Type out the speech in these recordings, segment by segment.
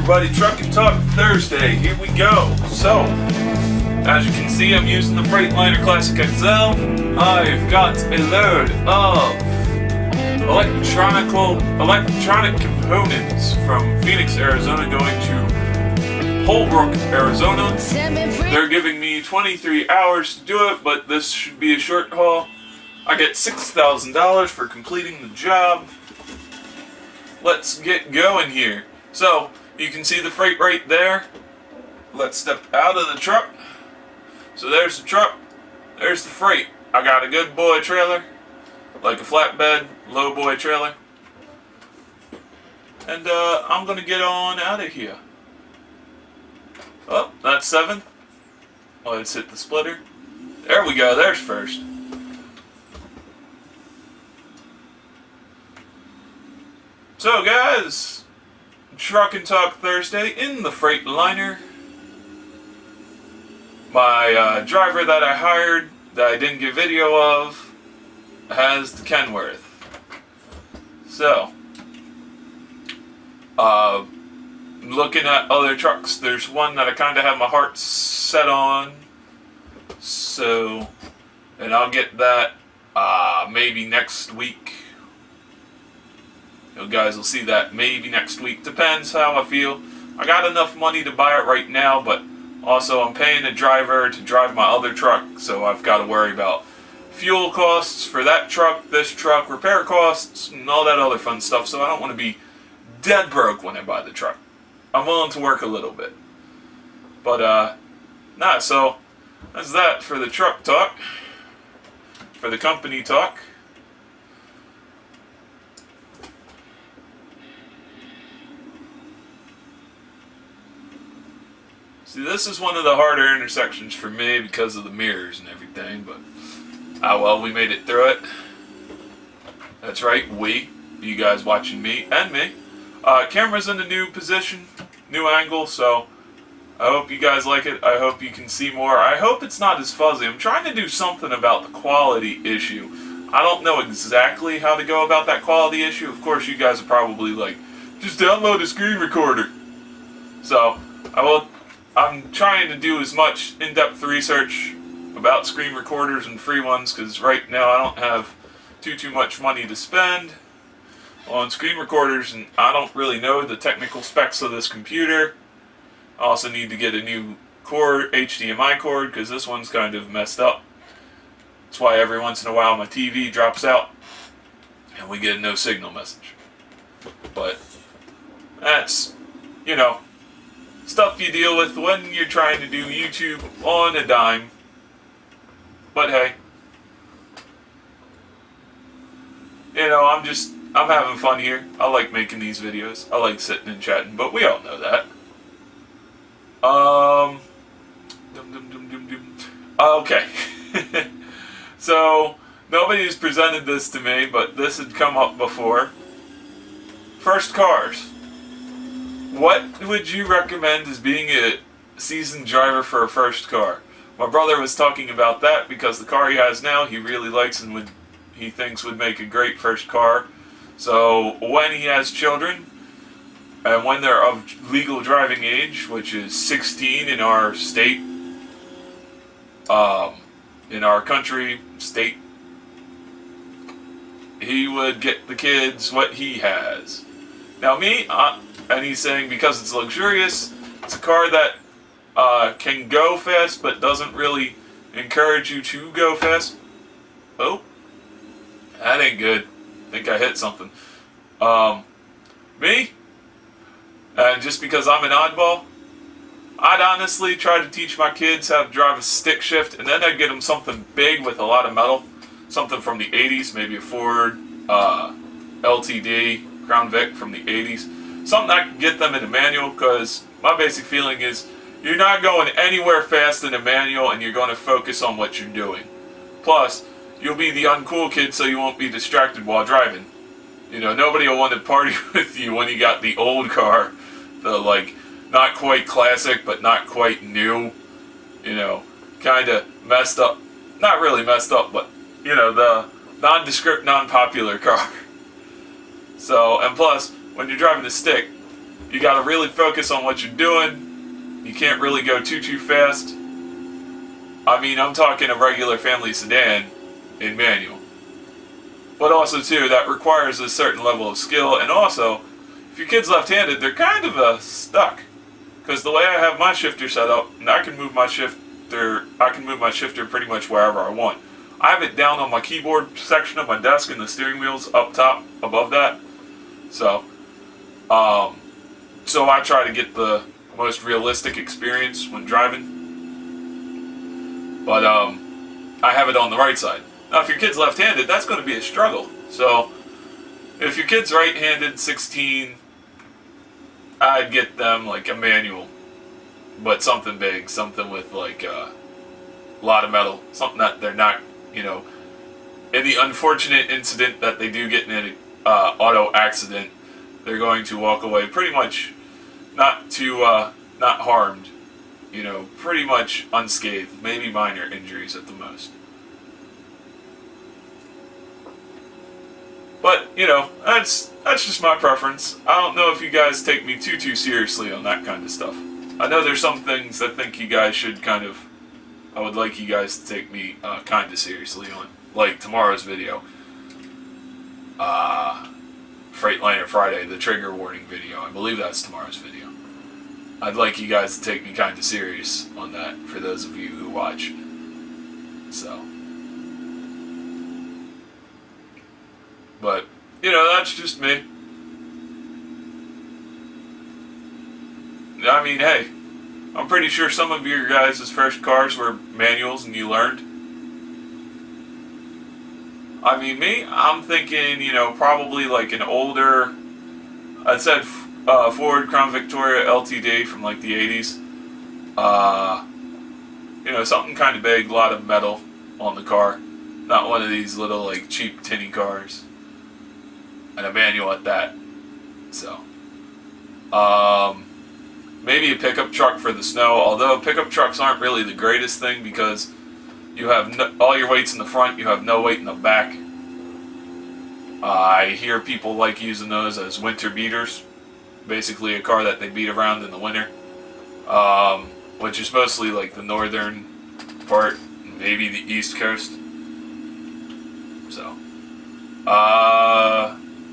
everybody, Truck and Talk Thursday, here we go. So, as you can see, I'm using the Freightliner Classic XL. I've got a load of electronic components from Phoenix, Arizona, going to Holdenbrook, Arizona. They're giving me 23 hours to do it, but this should be a short haul. I get $6,000 for completing the job. Let's get going here. So, you can see the freight right there. Let's step out of the truck. So there's the truck, there's the freight. I got a good boy trailer, like a flatbed, low boy trailer. And I'm gonna get on out of here. Oh, that's 7. Let's hit the splitter. There we go, there's first. So guys, Truck and Talk Thursday in the Freightliner. My driver that I hired, that I didn't get video of, has the Kenworth. So, looking at other trucks, there's one that I kind of have my heart set on. So, and I'll get that maybe next week. You guys will see that maybe next week. Depends how I feel. I got enough money to buy it right now, but also I'm paying a driver to drive my other truck, so I've got to worry about fuel costs for that truck, this truck, repair costs, and all that other fun stuff, so I don't want to be dead broke when I buy the truck. I'm willing to work a little bit. But, so that's that for the truck talk. For the company talk. See, this is one of the harder intersections for me because of the mirrors and everything, but well, we made it through it. That's right, you guys watching me and me. Camera's in a new position, new angle, so I hope you guys like it. I hope you can see more. I hope it's not as fuzzy. I'm trying to do something about the quality issue. I don't know exactly how to go about that quality issue. Of course, you guys are probably like, just download a screen recorder. So, I'm trying to do as much in-depth research about screen recorders and free ones, because right now I don't have too much money to spend on screen recorders, and I don't really know the technical specs of this computer. I also need to get a new cord, HDMI cord, because this one's kind of messed up. That's why every once in a while my TV drops out and we get a no signal message. But that's, stuff you deal with when you're trying to do YouTube on a dime. But hey, I'm having fun here. I like making these videos. I like sitting and chatting, but we all know that. Okay. So, nobody's presented this to me, but this had come up before. First cars. What would you recommend as being a seasoned driver for a first car? My brother was talking about that because the car he has now he really likes and he thinks would make a great first car. So when he has children, and when they're of legal driving age, which is 16 in our state, in our country, state, he would get the kids what he has. Now me, and he's saying because it's luxurious, it's a car that can go fast but doesn't really encourage you to go fast. Oh, that ain't good. I think I hit something. Me? And just because I'm an oddball, I'd honestly try to teach my kids how to drive a stick shift, and then I'd get them something big with a lot of metal. Something from the 80s, maybe a Ford LTD, Crown Vic from the 80s. Something that can get them in a manual, because my basic feeling is you're not going anywhere fast in a manual and you're going to focus on what you're doing. Plus, you'll be the uncool kid so you won't be distracted while driving. Nobody will want to party with you when you got the old car, the not quite classic but not quite new, kind of messed up, not really messed up, but the nondescript, non-popular car. So, and plus, when you're driving a stick, you got to really focus on what you're doing. You can't really go too fast. I mean, I'm talking a regular family sedan in manual. But also, too, that requires a certain level of skill. And also, if your kid's left-handed, they're kind of stuck. Because the way I have my shifter set up, and I can move my shifter pretty much wherever I want. I have it down on my keyboard section of my desk, and the steering wheel's up top above that. So I try to get the most realistic experience when driving. But I have it on the right side. Now, if your kid's left-handed, that's going to be a struggle. So if your kid's right-handed, 16, I'd get them like a manual, but something big, something with like a lot of metal, something that they're not, in the unfortunate incident that they do get in an auto accident, they're going to walk away pretty much not harmed, pretty much unscathed, maybe minor injuries at the most. But, that's just my preference. I don't know if you guys take me too seriously on that kind of stuff. I know there's some things I think you guys should I would like you guys to take me kind of seriously on. Like tomorrow's video. Freightliner Friday, the trigger warning video. I believe that's tomorrow's video. I'd like you guys to take me kind of serious on that for those of you who watch. So. But, that's just me. I mean, hey, I'm pretty sure some of your guys' first cars were manuals and you learned. I mean, me, I'm thinking, probably like an older, I said Ford Crown Victoria LTD from like the 80s. Something kind of big, a lot of metal on the car. Not one of these little like cheap tinny cars. And a manual at that. So, maybe a pickup truck for the snow, although pickup trucks aren't really the greatest thing because you have all your weight's in the front, you have no weight in the back. I hear people like using those as winter beaters, basically a car that they beat around in the winter, which is mostly like the northern part, maybe the east coast. So,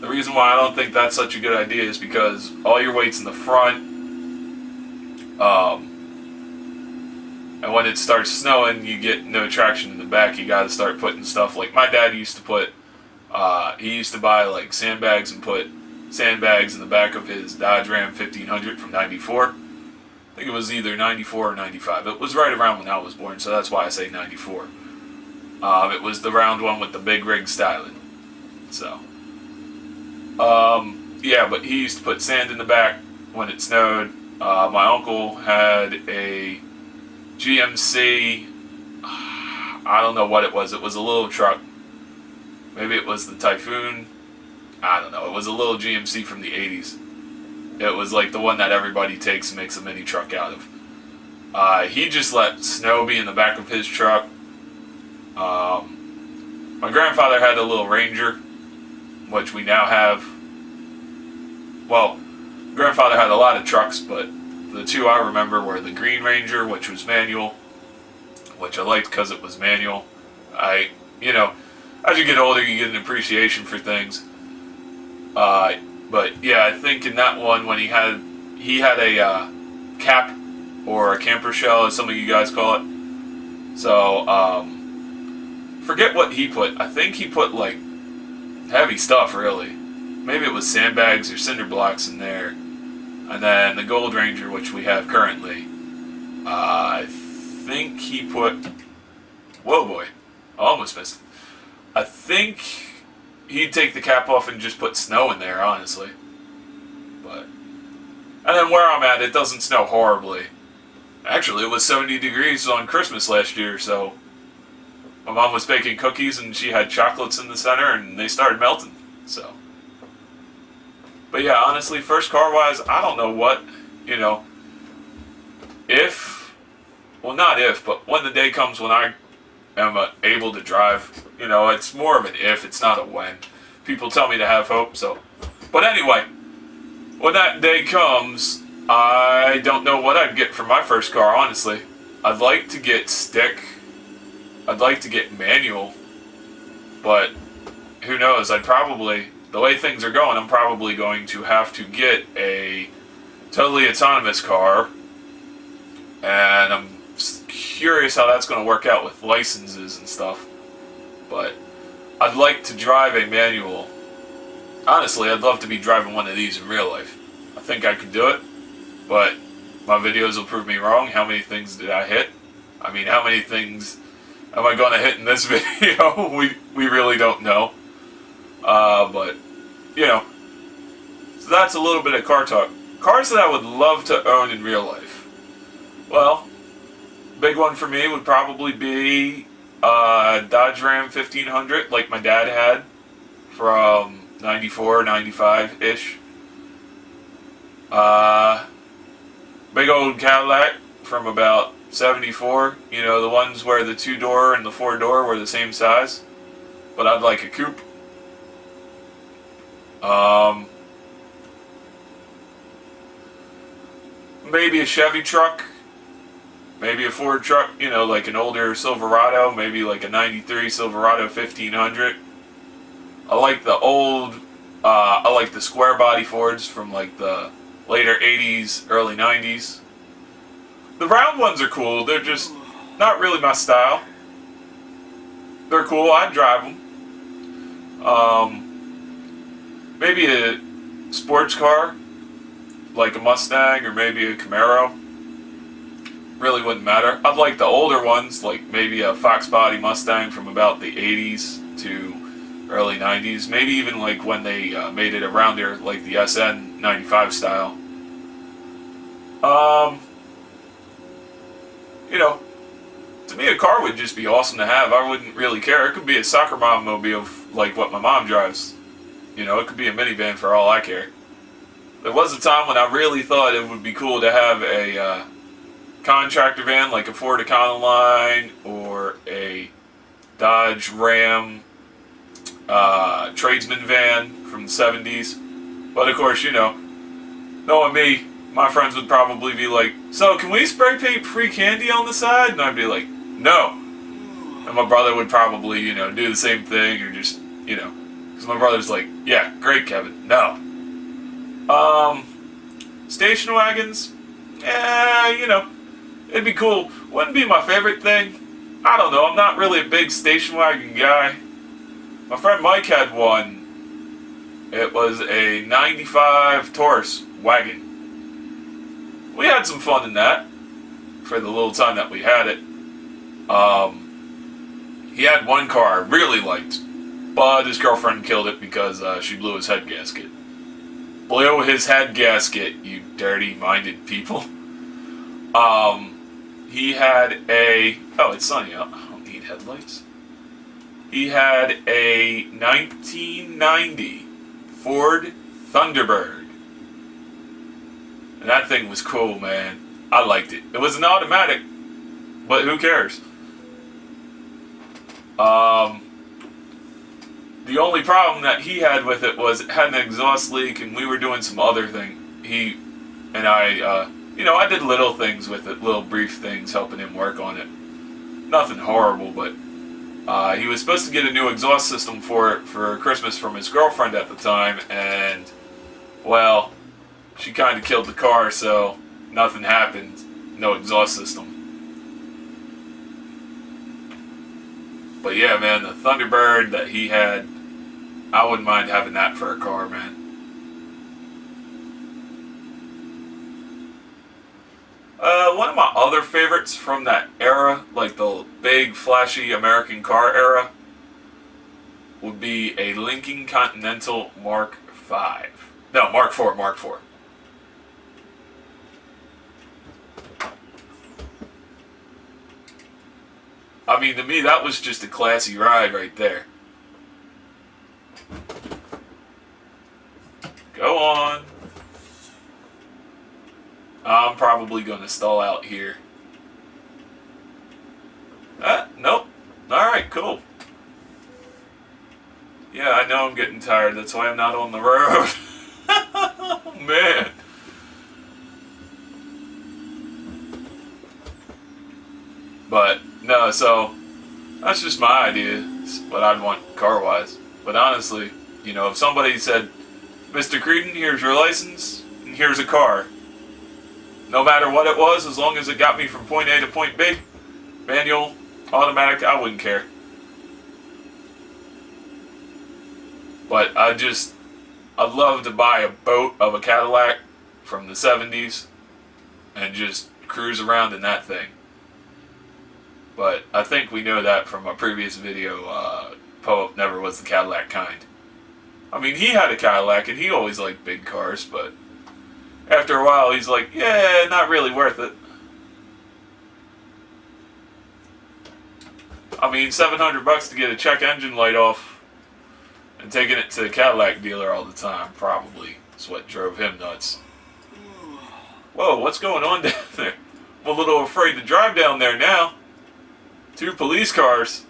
the reason why I don't think that's such a good idea is because all your weight's in the front, and when it starts snowing, you get no traction in the back. You got to start putting stuff like my dad used to put. He used to buy like sandbags and put sandbags in the back of his Dodge Ram 1500 from '94. I think it was either '94 or '95. It was right around when I was born, so that's why I say '94. It was the round one with the big rig styling. So. Yeah, but he used to put sand in the back when it snowed. My uncle had a GMC, I don't know what it was. It was a little truck. Maybe it was the Typhoon. I don't know. It was a little GMC from the 80s. It was like the one that everybody takes and makes a mini truck out of. He just let snow be in the back of his truck. My grandfather had a little Ranger, which we now have. Well, grandfather had a lot of trucks, but the two I remember were the Green Ranger, which was manual, which I liked because it was manual. As you get older, you get an appreciation for things. But yeah, I think in that one, when he had a cap or a camper shell, as some of you guys call it. So, forget what he put. I think he put like heavy stuff, really. Maybe it was sandbags or cinder blocks in there. And then the Gold Ranger, which we have currently, I think he put... Whoa, boy. I almost missed it. I think he'd take the cap off and just put snow in there, honestly. But... And then where I'm at, it doesn't snow horribly. Actually, it was 70 degrees on Christmas last year, so... My mom was baking cookies and she had chocolates in the center and they started melting, so... But yeah, honestly, first car-wise, I don't know what, but when the day comes when I am able to drive, it's more of an if, it's not a when. People tell me to have hope, so. But anyway, when that day comes, I don't know what I'd get for my first car, honestly. I'd like to get stick. I'd like to get manual. But who knows? The way things are going, I'm probably going to have to get a totally autonomous car. And I'm curious how that's going to work out with licenses and stuff. But I'd like to drive a manual. Honestly, I'd love to be driving one of these in real life. I think I could do it, but my videos will prove me wrong. How many things did I hit? I mean, how many things am I going to hit in this video? we really don't know. But, you know, so that's a little bit of car talk. Cars that I would love to own in real life. Well, big one for me would probably be Dodge Ram 1500, like my dad had from 94, 95-ish. Big old Cadillac from about 74. You know, the ones where the 2-door and the 4-door were the same size. But I'd like a coupe. Maybe a Chevy truck. Maybe a Ford truck, you know, like an older Silverado, maybe like a 93 Silverado 1500. I like the square body Fords from like the later 80s, early 90s. The round ones are cool, they're just not really my style. They're cool, I'd drive them. Maybe a sports car, like a Mustang or maybe a Camaro. Really wouldn't matter. I'd like the older ones, like maybe a Fox body Mustang from about the 80s to early 90s. Maybe even like when they made it around there, like the SN 95 style. You know, to me a car would just be awesome to have. I wouldn't really care. It could be a soccer mom mobile like what my mom drives. You know, it could be a minivan for all I care. There was a time when I really thought it would be cool to have a contractor van like a Ford Econoline or a Dodge Ram tradesman van from the 70s. But of course, you know, knowing me, my friends would probably be like, so can we spray paint free candy on the side? And I'd be like, no. And my brother would probably, you know, do the same thing or just, you know, because my brother's like, yeah, great, Kevin. No. Station wagons, yeah, you know, it'd be cool. Wouldn't be my favorite thing. I don't know, I'm not really a big station wagon guy. My friend Mike had one. It was a 95 Taurus wagon. We had some fun in that for the little time that we had it. He had one car I really liked, but his girlfriend killed it because she blew his head gasket. Blew his head gasket, you dirty-minded people. He had a... Oh, it's sunny out. I don't need headlights. He had a 1990 Ford Thunderbird. And that thing was cool, man. I liked it. It was an automatic, but who cares? The only problem that he had with it was it had an exhaust leak, and we were doing some other thing. He and I, you know, I did little things with it, little brief things, helping him work on it. Nothing horrible, but he was supposed to get a new exhaust system for it for Christmas from his girlfriend at the time, and, well, she kind of killed the car, so nothing happened. No exhaust system. But yeah, man, the Thunderbird that he had, I wouldn't mind having that for a car, man. One of my other favorites from that era, like the big, flashy American car era, would be a Lincoln Continental Mark V. No, Mark IV, Mark IV. I mean, to me, that was just a classy ride right there. Go on. I'm probably going to stall out here. Nope. Alright, cool. Yeah, I know I'm getting tired. That's why I'm not on the road. Oh, man. But, no, so, that's just my idea, what I'd want car-wise. But honestly, you know, if somebody said, Mr. Creedon, here's your license, and here's a car. No matter what it was, as long as it got me from point A to point B, manual, automatic, I wouldn't care. But I'd love to buy a boat of a Cadillac from the 70s and just cruise around in that thing. But I think we know that from a previous video, Poe never was the Cadillac kind. I mean, he had a Cadillac and he always liked big cars, but after a while he's like, yeah, not really worth it. I mean, $700 to get a check engine light off and taking it to the Cadillac dealer all the time probably is what drove him nuts. Whoa, what's going on down there? I'm a little afraid to drive down there now. 2 police cars.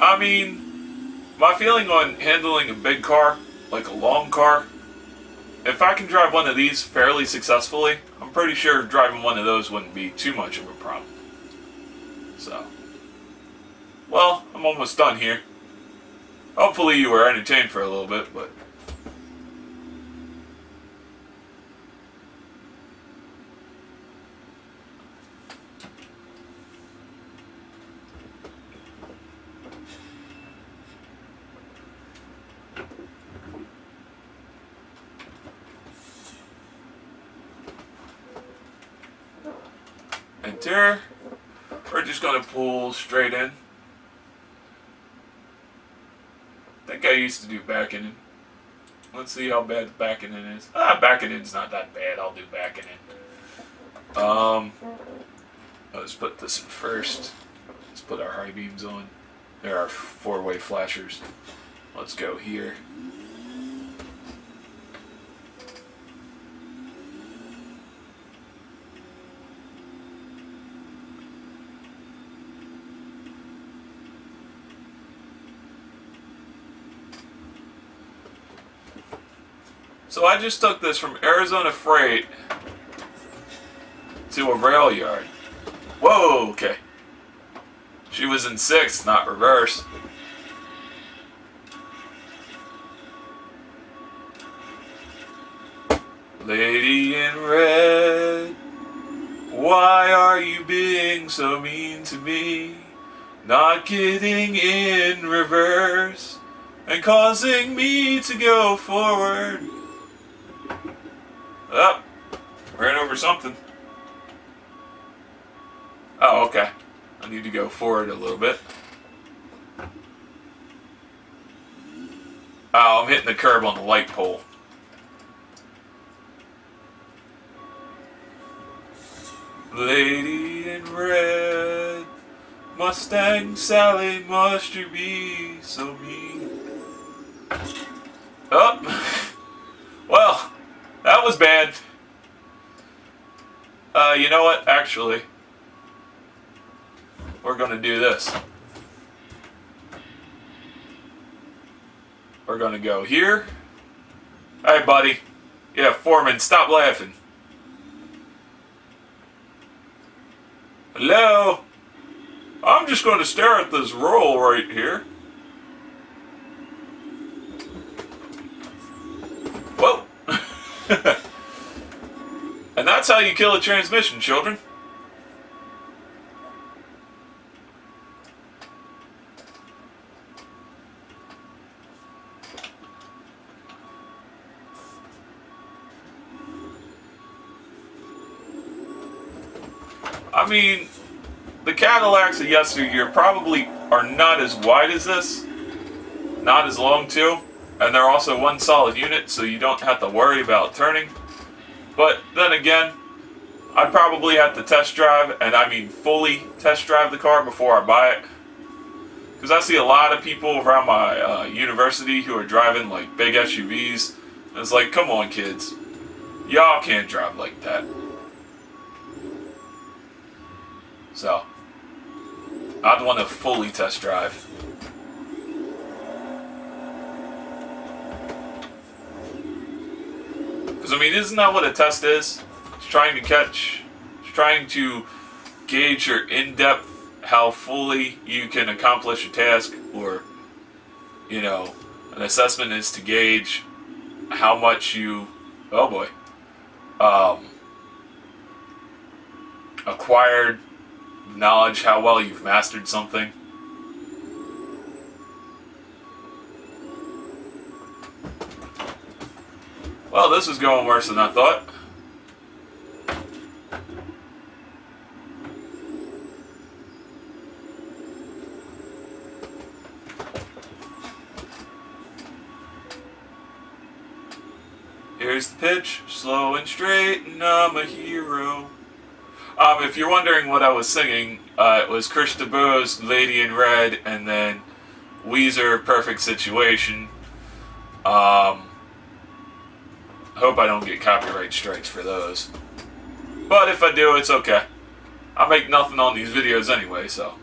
I mean, my feeling on handling a big car, like a long car, if I can drive one of these fairly successfully, I'm pretty sure driving one of those wouldn't be too much of a problem. So, well, I'm almost done here. Hopefully you were entertained for a little bit, but... Enter. We're just going to pull straight in. I think I used to do backing in. Let's see how bad backing in is. Backing in's not that bad. I'll do backing in. Let's put this in first. Let's put our high beams on. There are 4-way flashers. Let's go here. So I just took this from Arizona Freight to a rail yard. Whoa, okay. She was in 6th, not reverse. Lady in red, why are you being so mean to me? Not getting in reverse and causing me to go forward. Oh, ran over something. Oh, okay. I need to go forward a little bit. Oh, I'm hitting the curb on the light pole. Lady in red, Mustang Sally, must you be so mean? Oh, well, that was bad. You know what? Actually, we're going to do this. We're going to go here. Hey, buddy. Yeah, Foreman, stop laughing. Hello? I'm just going to stare at this roll right here. Whoa. And that's how you kill a transmission, children. I mean, the Cadillacs of yesteryear probably are not as wide as this, not as long too, and they're also one solid unit, so you don't have to worry about turning. But then again, I'd probably have to test drive, and I mean fully test drive the car before I buy it. Because I see a lot of people around my university who are driving like big SUVs, and it's like, come on kids, y'all can't drive like that. So I'd want to fully test drive. Because, I mean, isn't that what a test is? It's trying to gauge your in-depth, how fully you can accomplish a task, or, you know, an assessment is to gauge how much you, oh boy, acquired knowledge, how well you've mastered something. Well, this is going worse than I thought. Here's the pitch, slow and straight, and I'm a hero. If you're wondering what I was singing, it was Chris DeBoe's Lady in Red, and then Weezer, Perfect Situation. Hope I don't get copyright strikes for those. But if I do, it's okay. I make nothing on these videos anyway, so.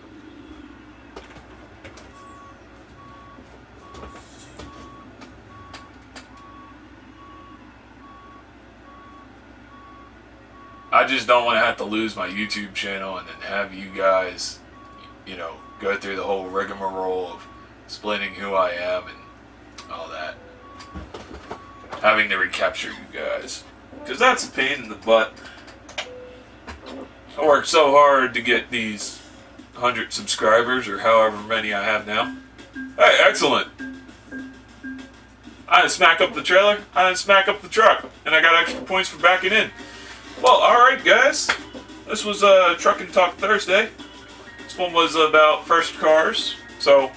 I just don't want to have to lose my YouTube channel and then have you guys, you know, go through the whole rigmarole of explaining who I am and all that. Having to recapture you guys. Because that's a pain in the butt. I worked so hard to get these 100 subscribers, or however many I have now. Hey, excellent! I didn't smack up the trailer, I didn't smack up the truck, and I got extra points for backing in. Well, alright guys, this was Truck and Talk Thursday. This one was about first cars, so,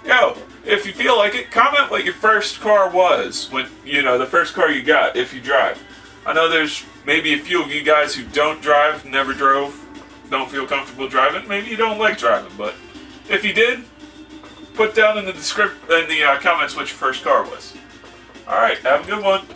yo, if you feel like it, comment what your first car was, when, you know, the first car you got, if you drive. I know there's maybe a few of you guys who don't drive, never drove, don't feel comfortable driving, maybe you don't like driving, but if you did, put down in the comments what your first car was. Alright, have a good one.